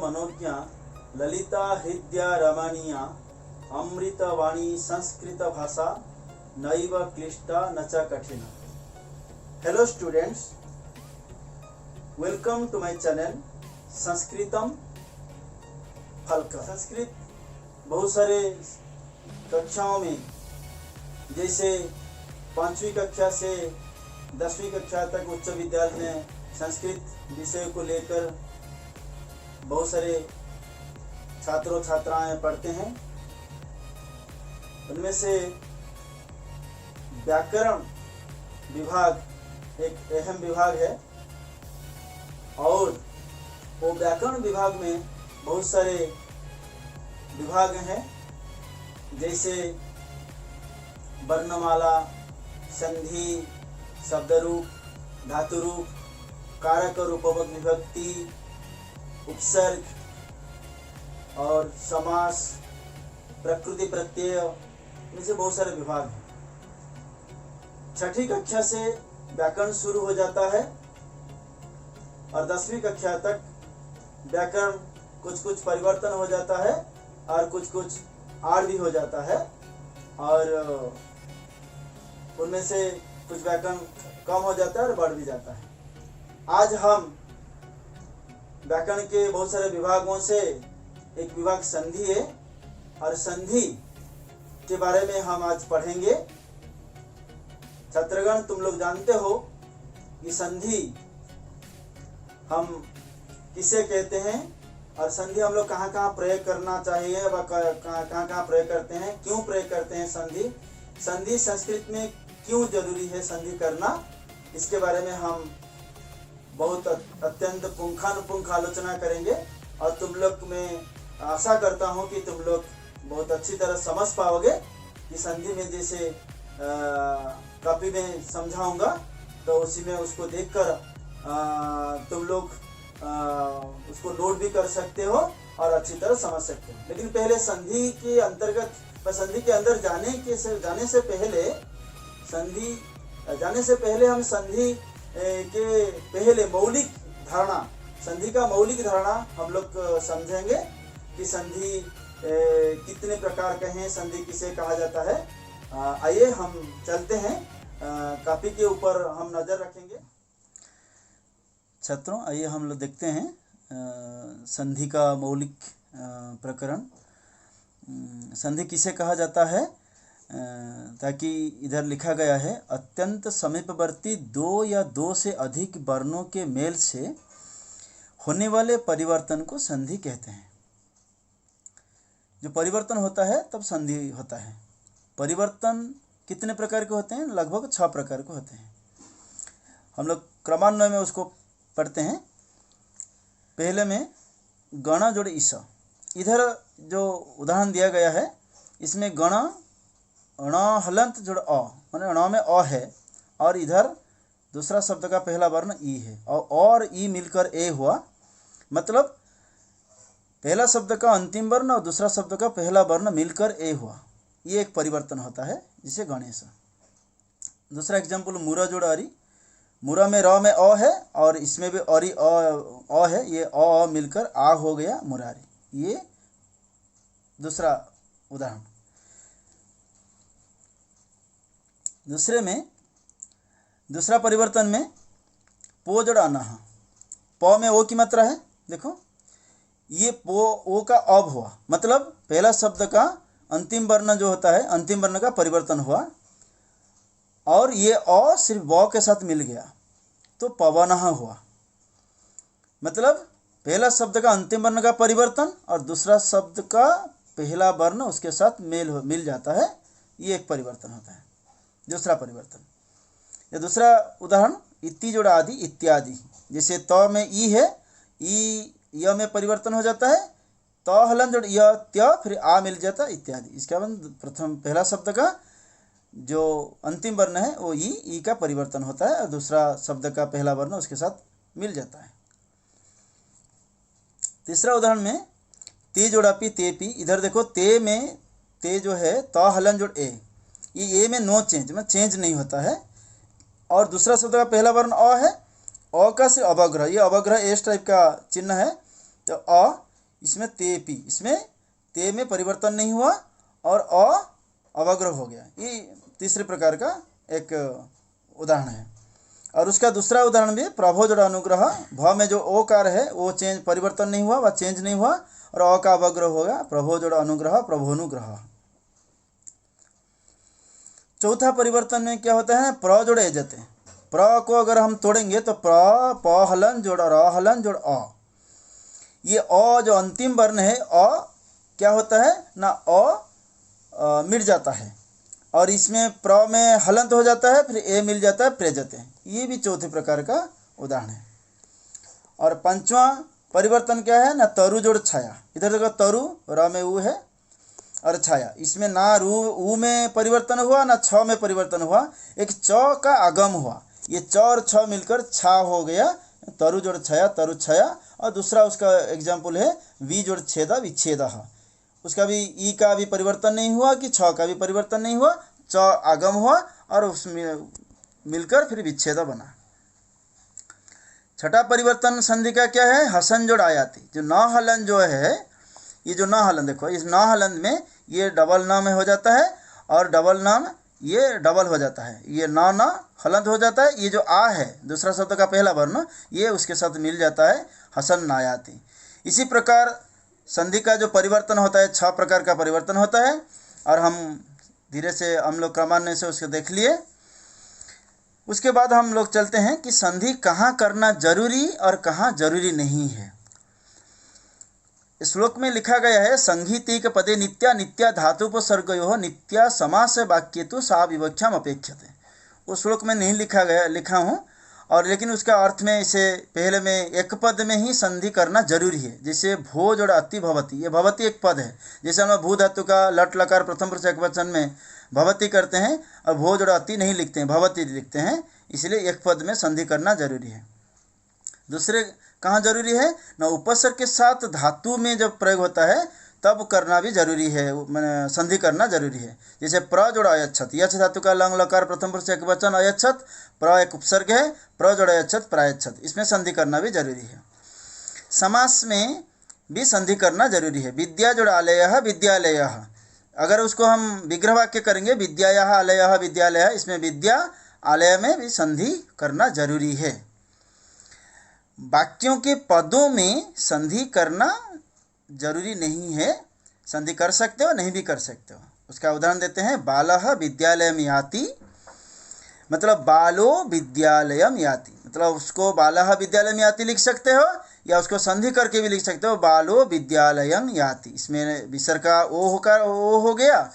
मनोज्ञा ललिता हृदया रमणीया अमृतवाणी संस्कृत भाषा नैव क्लिष्टा न च कठिना। Hello students, welcome to my channel Sanskritam Phalaka. Sanskrit बहुत सारे कक्षाओं में, जैसे 5वीं कक्षा से 10वीं कक्षा तक उच्च विद्यालय में संस्कृत विषय को लेकर बहुत सारे छात्रों छात्राएं पढ़ते हैं। उनमें से व्याकरण विभाग एक अहम विभाग है और वो व्याकरण विभाग में बहुत सारे विभाग हैं, जैसे वर्णमाला, संधि, शब्दरूप, धातुरूप, कारक और उपपद विभक्ति, उपसर्ग और समास, प्रकृति प्रत्यय, इनमें से बहुत सारे विभाग हैं। 6ठी कक्षा से व्याकरण शुरू हो जाता है और 10वीं कक्षा तक व्याकरण कुछ परिवर्तन हो जाता है और कुछ आड़ भी हो जाता है, और उनमें से कुछ व्याकरण कम हो जाता है और बढ़ भी जाता है। आज हम व्याकरण के बहुत सारे विभागों से एक विभाग संधि है, और संधि के बारे में हम आज पढ़ेंगे। छात्रगण, तुम लोग जानते हो कि संधि हम किसे कहते हैं और संधि हम लोग कहाँ कहाँ प्रयोग करना चाहिए व कहाँ प्रयोग करते हैं, क्यों प्रयोग करते हैं संधि, संधि संस्कृत में क्यों जरूरी है संधि करना, इसके बारे में हम बहुत अत्यंत पुंखानुपुंख आलोचना करेंगे। और तुम लोग, मैं आशा करता हूँ कि तुम लोग बहुत अच्छी तरह समझ पाओगे कि संधि में जैसे कॉपी में समझाऊंगा तो उसी में उसको देखकर तुम लोग उसको नोट भी कर सकते हो और अच्छी तरह समझ सकते हो। लेकिन पहले संधि के अंतर्गत, संधि के अंदर जाने से पहले हम संधि के पहले मौलिक धारणा, संधि का मौलिक धारणा हम लोग समझेंगे कि संधि कितने प्रकार के हैं, संधि किसे कहा जाता है। आइए हम चलते हैं, कॉपी के ऊपर हम नज़र रखेंगे। छात्रों, आइए हम लोग देखते हैं संधि का मौलिक प्रकरण। संधि किसे कहा जाता है, ताकि इधर लिखा गया है, अत्यंत समीपवर्ती दो या दो से अधिक वर्णों के मेल से होने वाले परिवर्तन को संधि कहते हैं। जो परिवर्तन होता है तब संधि होता है। परिवर्तन कितने प्रकार के होते हैं? लगभग 6 प्रकार के होते हैं। हम लोग क्रमान्वय में उसको पढ़ते हैं। पहले में गण जोड़ ईश। इधर जो उदाहरण दिया गया है, इसमें गण ण हलंत जोड़ अ, माने ण में अ है, और इधर दूसरा शब्द का पहला वर्ण ई है, और ई मिलकर ए हुआ। मतलब पहला शब्द का अंतिम वर्ण और दूसरा शब्द का पहला वर्ण मिलकर ए हुआ, ये एक परिवर्तन होता है, जिसे गणेश। दूसरा एग्जाम्पल, मुरा जोड़ अरी। मुरा में र में अ है और इसमें भी अरी अ है, ये अ मिलकर आ हो गया मुरारी। ये दूसरा उदाहरण। दूसरा परिवर्तन में पो जोड़ अनह। प में ओ की मात्रा है, देखो ये पो ओ का अब हुआ, मतलब पहला शब्द का अंतिम वर्ण जो होता है, अंतिम वर्ण का परिवर्तन हुआ, और ये अ सिर्फ व के साथ मिल गया तो पवनः हुआ। मतलब पहला शब्द का अंतिम वर्ण का परिवर्तन और दूसरा शब्द का पहला वर्ण उसके साथ मिल जाता है, ये एक परिवर्तन होता है, दूसरा परिवर्तन। या दूसरा उदाहरण, इति जोड़ा आदि इत्यादि। जैसे त में ई है, ई य में परिवर्तन हो जाता है, त हलन जोड़ य त्य, फिर आ मिल जाता है इत्यादि। इसके बाद प्रथम पहला शब्द का जो अंतिम वर्ण है वो ई का परिवर्तन होता है और दूसरा शब्द का पहला वर्ण उसके साथ मिल जाता है। तीसरा उदाहरण में ते जोड़ा पी ते पी। इधर देखो, ते में ते जो है त हलन जोड़ ए, ये ए में नो चेंज, में चेंज नहीं होता है, और दूसरा शब्द का पहला वर्ण अ है, अ का से अवग्रह, ये अवग्रह एस टाइप का चिन्ह है, तो अ इसमें तेपी, इसमें ते में परिवर्तन नहीं हुआ और अवग्रह हो गया। ये तीसरे प्रकार का एक उदाहरण है। और उसका दूसरा उदाहरण भी प्रभो जोड़ अनुग्रह, भ में जो ओकार है वो चेंज परिवर्तन नहीं हुआ, वह चेंज नहीं हुआ और अ का अवग्रह होगा, प्रभो जोड़ अनुग्रह प्रभोनुग्रह। चौथा परिवर्तन में क्या होता है, प्र जोड़ एजते। प्र को अगर हम तोड़ेंगे तो प्र प हलन जोड़ र हलन जोड़ अ। ये अ जो अंतिम वर्ण है अ क्या होता है ना, मिट जाता है और इसमें प्र में हलंत हो जाता है, फिर ए मिल जाता है प्रेजते। ये भी चौथे प्रकार का उदाहरण है। और पांचवा परिवर्तन क्या है ना, तरु जोड़ छाया। इधर देखो तरु, र में उ है और छाया, इसमें ना रू उ में परिवर्तन हुआ ना छ में परिवर्तन हुआ, एक च का आगम हुआ। ये च और छ मिलकर छा हो गया, तरु जोड़ छाया तरु छाया। और दूसरा उसका एग्जाम्पल है वी जोड़ छेदा विच्छेद। उसका भी ई का भी परिवर्तन नहीं हुआ कि छ का भी परिवर्तन नहीं हुआ, च आगम हुआ और उसमें मिलकर फिर विच्छेद बना। छठा परिवर्तन संधि का क्या है, हसन जोड़ आयाती। जो न हलन जो है, ये जो न हलन देखो, इस न हलन में ये डबल न में हो जाता है और डबल न में ये डबल हो जाता है, ये न हलंत हो जाता है। ये जो आ है दूसरा शब्द का पहला वर्ण, ये उसके साथ मिल जाता है, हसन नायाती। इसी प्रकार संधि का जो परिवर्तन होता है, 6 प्रकार का परिवर्तन होता है और हम धीरे से हम लोग क्रमान्वय से उसको देख लिए। उसके बाद हम लोग चलते हैं कि संधि कहाँ करना जरूरी और कहाँ जरूरी नहीं है। श्लोक में लिखा गया है, संगीतिक पदे नित्या नित्या धातुपसर्गयो नित्या समास वाक्येतु सा विवक्षाम अपेक्षते। वो श्लोक में नहीं लिखा हूँ और लेकिन उसका अर्थ में इसे पहले में एक पद में ही संधि करना जरूरी है। जैसे भो जोड़ अति भवती, ये भवती एक पद है। जैसे हम लोग भू धातु का लट लकार प्रथम पुरुष एकवचन में भवती करते हैं और भो जोड़ अति नहीं लिखते हैं, भवती लिखते हैं, इसलिए एक पद में संधि करना जरूरी है। दूसरे कहाँ जरूरी है ना, उपसर्ग के साथ धातु में जब प्रयोग होता है तब करना भी जरूरी है, संधि करना जरूरी है। जैसे प्र जोड़ अयच्छत, यछ धातु का लंग लकार प्रथम पुरुष एकवचन अयच्छत, प्र एक उपसर्ग है, प्र जोड़ अयच्छत प्रायच्छत, इसमें संधि करना भी जरूरी है। समास में भी संधि करना जरूरी है। विद्या जोड़ आलयः विद्यालयः, अगर उसको हम विग्रह वाक्य करेंगे विद्यायाः आलयः विद्यालयः, इसमें विद्या आलय में भी संधि करना जरूरी है। वाक्यों के पदों में संधि करना जरूरी नहीं है, संधि कर सकते हो नहीं भी कर सकते हो। उसका उदाहरण देते हैं, बालः विद्यालयम याति, मतलब बालो विद्यालयम याति, मतलब उसको बालः विद्यालयम याति लिख सकते हो या उसको संधि करके भी लिख सकते हो, बालो विद्यालयम याति। इसमें विसर्ग का ओ हो गया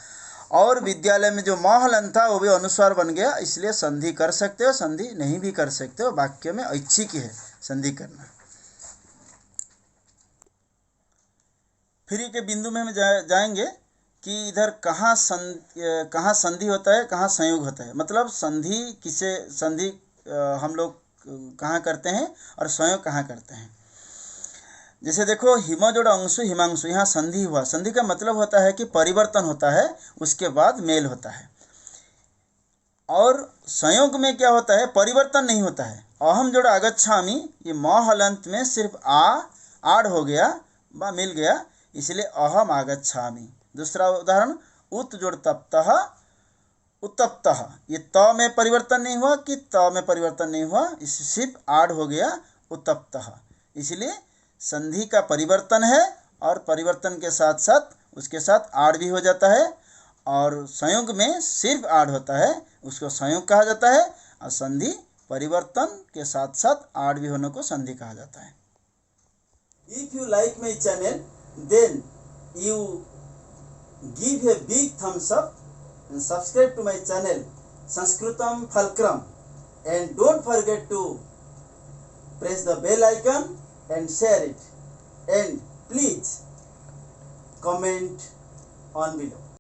और विद्यालय में जो महलन था वो भी अनुस्वार बन गया, इसलिए संधि कर सकते हो संधि नहीं भी कर सकते हो। वाक्य में ऐच्छिक है संधि करना। फिर के बिंदु में हम जाएंगे कि इधर कहाँ संधि होता है, कहाँ संयोग होता है। मतलब संधि हम लोग कहाँ करते हैं और संयोग कहाँ करते हैं। जैसे देखो, हिम जोड़ अंशु हिमांशु, यहाँ संधि हुआ। संधि का मतलब होता है कि परिवर्तन होता है, उसके बाद मेल होता है। और संयोग में क्या होता है, परिवर्तन नहीं होता है। अहम जोड़ आगच्छामि, ये म हलंत में सिर्फ आड़ हो गया व मिल गया, इसलिए अहम आगच्छामि। दूसरा उदाहरण, उत जोड़ तप्तः उत्तप्तः, ये त में परिवर्तन नहीं हुआ कि त में परिवर्तन नहीं हुआ, इस सिर्फ आड़ हो गया उत्तप्तः। इसलिए संधि का परिवर्तन है और परिवर्तन के साथ साथ उसके साथ आड़ भी हो जाता है। और संयोग में सिर्फ आड़ होता है, उसको संयोग कहा जाता है। और संधि परिवर्तन के साथ साथ आड़ भी होने को संधि कहा जाता है। If you like my channel, then you give a big thumbs up and subscribe to my channel Sanskritam Fulcrum, and don't forget to press the bell icon and share it, and please comment on below.